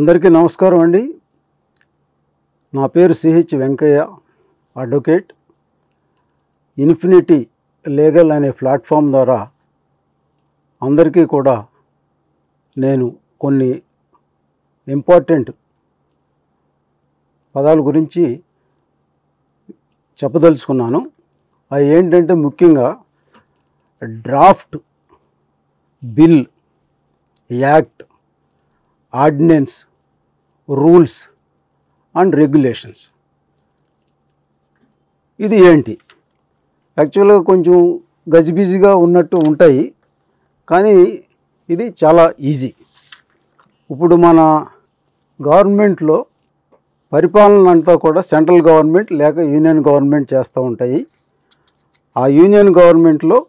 అందరికీ నమస్కారం అండి. నా పేరు CH Venkaiah, advocate. Infinity legal అనే ప్లాట్ఫామ్ ద్వారా అందరికీ కూడా నేను కొన్ని ఇంపార్టెంట్ పదాల గురించి చెప్పదలుచుకున్నాను. అవి ఏంటంటే ముఖ్యంగా draft, bill, act, ordinance, rules and regulations. ఇది ఏంటి? యాక్చువల్గా కొంచెం గజిబిజిగా ఉన్నట్టు ఉంటాయి, కానీ ఇది చాలా ఈజీ. ఇప్పుడు మన గవర్నమెంట్లో పరిపాలన అంతా కూడా సెంట్రల్ గవర్నమెంట్ లేక యూనియన్ గవర్నమెంట్ చేస్తూ ఉంటాయి. ఆ యూనియన్ గవర్నమెంట్లో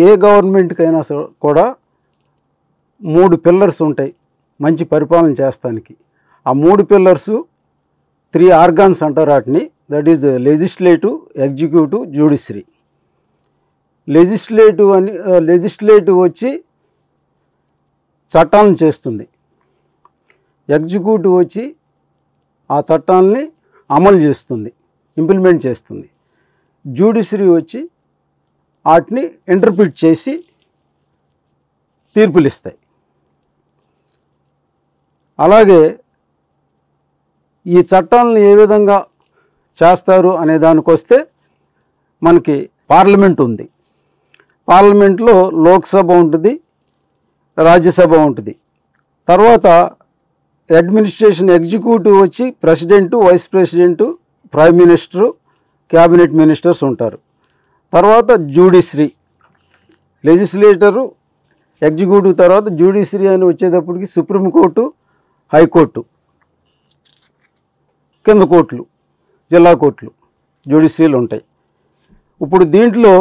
ఏ గవర్నమెంట్కైనా కూడా 3 పిల్లర్స్ ఉంటాయి మంచి పరిపాలన చేస్తానికి. ఆ 3 పిల్లర్స్ 3 ఆర్గాన్స్ అంటారు వాటిని. That is legislative, executive, judiciary. Legislative వచ్చి చట్టాలను చేస్తుంది. ఎగ్జిక్యూటివ్ వచ్చి ఆ చట్టాలని అమలు చేస్తుంది, ఇంప్లిమెంట్ చేస్తుంది. జ్యుడిషియరీ వచ్చి వాటిని ఇంటర్ప్రిట్ చేసి తీర్పులు ఇస్తాయి. అలాగే ఈ చట్టాలను ఏ విధంగా చేస్తారు అనే దానికి వస్తే మనకి పార్లమెంట్ ఉంది. పార్లమెంట్లో లోక్సభ ఉంటుంది, రాజ్యసభ ఉంటుంది. తర్వాత అడ్మినిస్ట్రేషన్, ఎగ్జిక్యూటివ్ వచ్చి president, vice president, prime minister, cabinet ministers ఉంటారు. తర్వాత జ్యుడిషియరీ, లెజిస్లేటరు, ఎగ్జిక్యూటివ్ తర్వాత జ్యుడిషియరీ అని వచ్చేటప్పటికి సుప్రీంకోర్టు, హైకోర్టు, కింద కోర్టులు, జిల్లా కోర్టులు, జ్యుడిషియరీలు ఉంటాయి. ఇప్పుడు దీంట్లో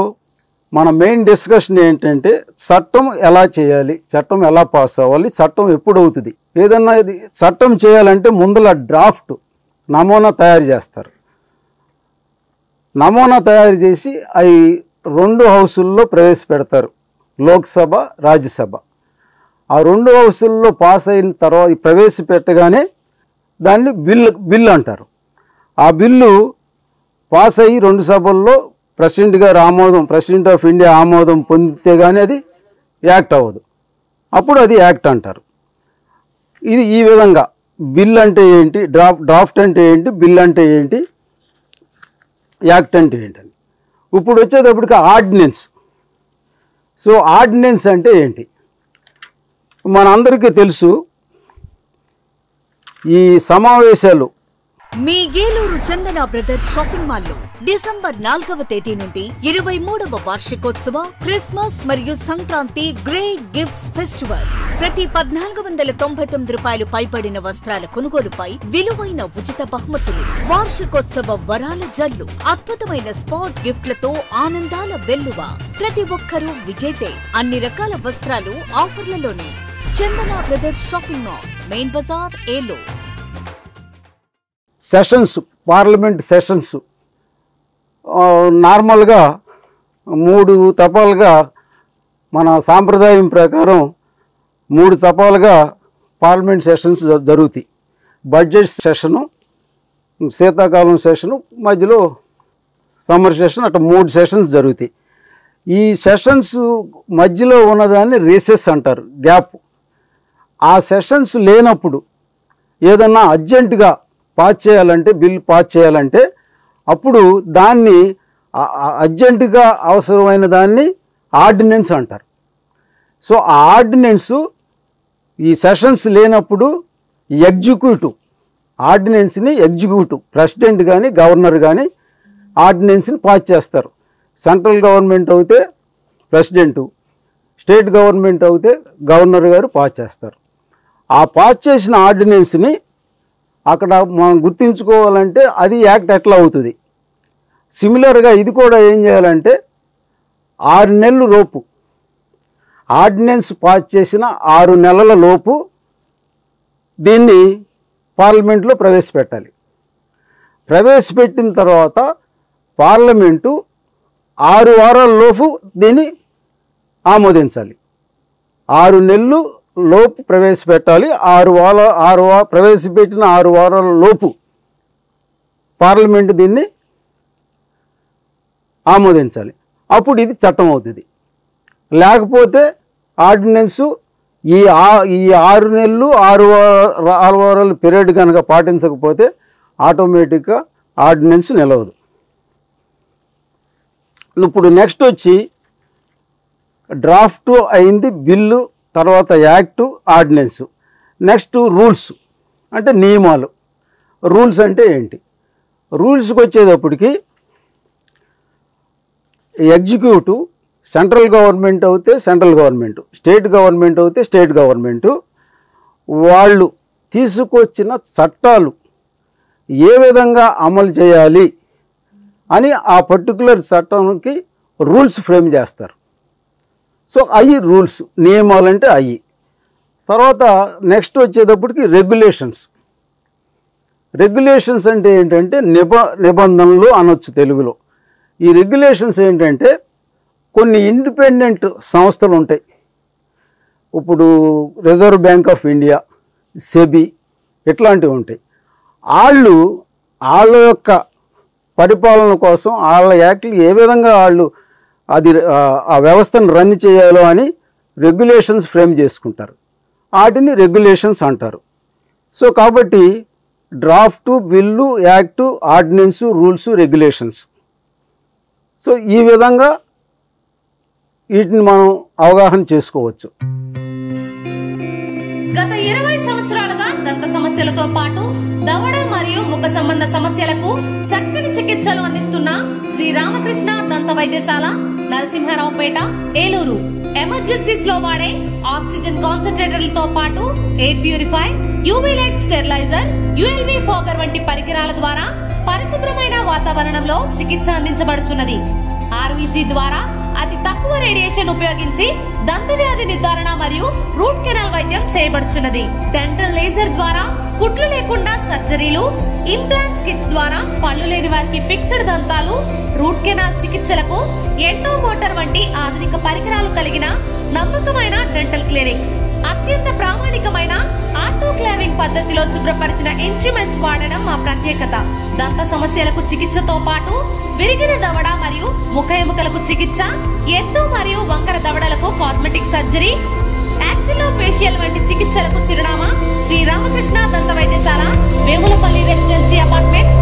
మన మెయిన్ డిస్కషన్ ఏంటంటే చట్టం ఎలా చేయాలి, చట్టం ఎలా పాస్ అవ్వాలి, చట్టం ఎప్పుడు అవుతుంది. ఏదన్నా ఇది చట్టం చేయాలంటే ముందల డ్రాఫ్ట్, నమూనా తయారు చేస్తారు. నమూనా తయారు చేసి అవి 2 హౌసుల్లో ప్రవేశపెడతారు, లోక్సభ, రాజ్యసభ. ఆ 2 హౌసుల్లో పాస్ అయిన తర్వాత ప్రవేశపెట్టగానే దాన్ని బిల్ అంటారు. ఆ బిల్లు పాస్ అయ్యి 2 సభల్లో ప్రెసిడెంట్ గారు ఆమోదం, ప్రెసిడెంట్ ఆఫ్ ఇండియా ఆమోదం పొందితే కానీ అది యాక్ట్ అవ్వదు. అప్పుడు అది యాక్ట్ అంటారు. ఇది ఈ విధంగా బిల్ అంటే ఏంటి, డ్రాఫ్ట్ అంటే ఏంటి, బిల్ అంటే ఏంటి, యాక్ట్ అంటే ఏంటని. ఇప్పుడు వచ్చేటప్పటికి ఆర్డినెన్స్. సో ఆర్డినెన్స్ అంటే ఏంటి మనందరికీ తెలుసు. ఈ సమావేశాలు మీ ఏలూరు చందన బ్రదర్స్ షాపింగ్ మాల్లో డిసెంబర్ 4వ తేదీ నుండి 23వ వార్షికోత్సవ క్రిస్మస్ మరియు సంక్రాంతి గ్రేట్ గిఫ్ట్స్ ఫెస్టివల్. ప్రతి 1499 రూపాయలు పైబడిన వస్త్రాల కొనుగోలుపై విలువైన ఉచిత బహుమతులు, వార్షికోత్సవ వరాల జల్లు, అద్భుతమైన స్పాట్ గిఫ్ట్లతో ఆనందాల వెల్లువ. ప్రతి ఒక్కరూ విజేతే. అన్ని రకాల వస్త్రాలు ఆఫర్లలోనే. Chandana brothers shopping mall, main Bazar, Eluru. Sessions, parliament sessions నార్మల్గా 3 తపాలుగా మన సాంప్రదాయం ప్రకారం 3 తపాలుగా పార్లమెంట్ సెషన్స్ జరుగుతాయి. బడ్జెట్ సెషను, శీతాకాలం సెషను, మధ్యలో సమ్మర్ సెషన్, అట్లా 3 సెషన్స్ జరుగుతాయి. ఈ సెషన్స్ మధ్యలో ఉన్నదాన్ని రీసెస్ అంటారు, గ్యాప్. ఆ సెషన్స్ లేనప్పుడు ఏదన్నా అర్జెంటుగా పాస్ చేయాలంటే, బిల్ పాస్ చేయాలంటే అప్పుడు దాన్ని అర్జెంటుగా అవసరమైన దాన్ని ఆర్డినెన్స్ అంటారు. సో ఆ ఆర్డినెన్సు ఈ సెషన్స్ లేనప్పుడు ఎగ్జిక్యూటివ్ ఆర్డినెన్స్ని, ఎగ్జిక్యూటివ్ ప్రెసిడెంట్ కానీ గవర్నర్ కానీ ఆర్డినెన్స్ని పాస్ చేస్తారు. సెంట్రల్ గవర్నమెంట్ అయితే ప్రెసిడెంటు, స్టేట్ గవర్నమెంట్ అయితే గవర్నర్ గారు పాస్ చేస్తారు. ఆ పాస్ చేసిన ఆర్డినెన్స్ని అక్కడ మనం గుర్తుంచుకోవాలంటే అది యాక్ట్ ఎట్లా అవుతుంది. సిమిలర్గా ఇది కూడా ఏం చేయాలంటే 6 నెలల లోపు, ఆర్డినెన్స్ పాస్ చేసిన 6 నెలల లోపు దీన్ని పార్లమెంట్లో ప్రవేశపెట్టాలి. ప్రవేశపెట్టిన తర్వాత పార్లమెంటు 6 వారాల లోపు దీన్ని ఆమోదించాలి. 6 నెలలు లోపు ప్రవేశపెట్టాలి. 6 ప్రవేశపెట్టిన 6 వారాల లోపు పార్లమెంటు దీన్ని ఆమోదించాలి. అప్పుడు ఇది చట్టం అవుతుంది. లేకపోతే ఆర్డినెన్సు ఈ 6 నెలలు 6 వారాల పీరియడ్ కనుక పాటించకపోతే ఆటోమేటిక్గా ఆర్డినెన్స్ నిలవదు. ఇప్పుడు నెక్స్ట్ వచ్చి డ్రాఫ్ట్ అయింది బిల్లు, తర్వాత యాక్టు, ఆర్డినెన్సు. నెక్స్ట్ రూల్స్ అంటే నియమాలు. రూల్స్ అంటే ఏంటి? రూల్స్కి వచ్చేటప్పటికి ఎగ్జిక్యూటివ్ సెంట్రల్ గవర్నమెంట్ అయితే సెంట్రల్ గవర్నమెంట్, స్టేట్ గవర్నమెంట్ అయితే స్టేట్ గవర్నమెంటు వాళ్ళు తీసుకొచ్చిన చట్టాలు ఏ విధంగా అమలు చేయాలి అని ఆ పర్టికులర్ చట్టానికి రూల్స్ ఫ్రేమ్ చేస్తారు. సో అవి రూల్స్, నియమాలు అంటే అవి. తర్వాత నెక్స్ట్ వచ్చేటప్పటికి రెగ్యులేషన్స్. రెగ్యులేషన్స్ అంటే ఏంటంటే నిబంధనలు అనొచ్చు తెలుగులో. ఈ రెగ్యులేషన్స్ ఏంటంటే కొన్ని ఇండిపెండెంట్ సంస్థలు ఉంటాయి. ఇప్పుడు reserve bank of India, SEBI ఇట్లాంటివి ఉంటాయి. వాళ్ళ యొక్క పరిపాలన కోసం వాళ్ళ యాక్ట్లు ఏ విధంగా వాళ్ళు ఆ వ్యవస్థను రన్ చేయాలో అని రెగ్యులేషన్స్ ఫ్రేమ్ చేసుకుంటారు. వాటిని రెగ్యులేషన్స్ అంటారు. సో కాబట్టి draft, bill, act, ordinance, rules, regulations. So ఈ విధంగా వీటిని మనం అవగాహన చేసుకోవచ్చు. గత 20 సంవత్సరాలుగా దంత సమస్యలతో పాటు దవడ మరియు ముఖ సంబంధ సమస్యలకు చక్కని చికిత్సలు అందిస్తున్న శ్రీ రామకృష్ణ దంత వైద్యశాల, నరసింహారావుపేట, ఏలూరు. ఎమర్జెన్సీస్ లో వాడే ఆక్సిజన్ కాన్సంట్రేటర్లతో పాటు air purify, UV light steriliser, ULV fogger వంటి పరికరాల ద్వారా పరిశుభ్రమైన వాతావరణంలో చికిత్స అందించబడుచున్నది. ఆర్వీజీ ద్వారా అతి తక్కువ రేడియేషన్ ఉపయోగించి దంత వ్యాధి నిర్ధారణ మరియు రూట్ కెనాల్ వైద్యం చేయబడుచున్నది. డెంటల్ లేజర్ ద్వారా కుట్లు లేకుండా సర్జరీలు, ఇంప్లాంట్స్ కిట్స్ ద్వారా పళ్ళు లేని వారికి ఫిక్స్డ్ దంతాలు, రూట్ కెనాల్ చికిత్సలకు ఎండో మోటార్ వంటి ఆధునిక పరికరాలు కలిగిన నమ్మకమైన డెంటల్ క్లినిక్. అత్యంత ప్రామాణికమైన ఆటోక్లావింగ్ పద్ధతిలో శుభ్రపరిచిన ఇన్స్ట్రుమెంట్స్ వాడడం మా ప్రత్యేకత. దంత సమస్యలకు చికిత్సతో పాటు విరిగిన దవడ మరియు ముఖ ఎముకలకు చికిత్స, ఎత్తు మరియు వంకర దవడలకు కాస్మెటిక్ సర్జరీ, యాక్సిలోఫేషియల్ వంటి చికిత్సలకు చిరునామా శ్రీ రామకృష్ణ దంత వైద్యశాల, వేములపల్లి రెసిడెన్సీ అపార్ట్మెంట్,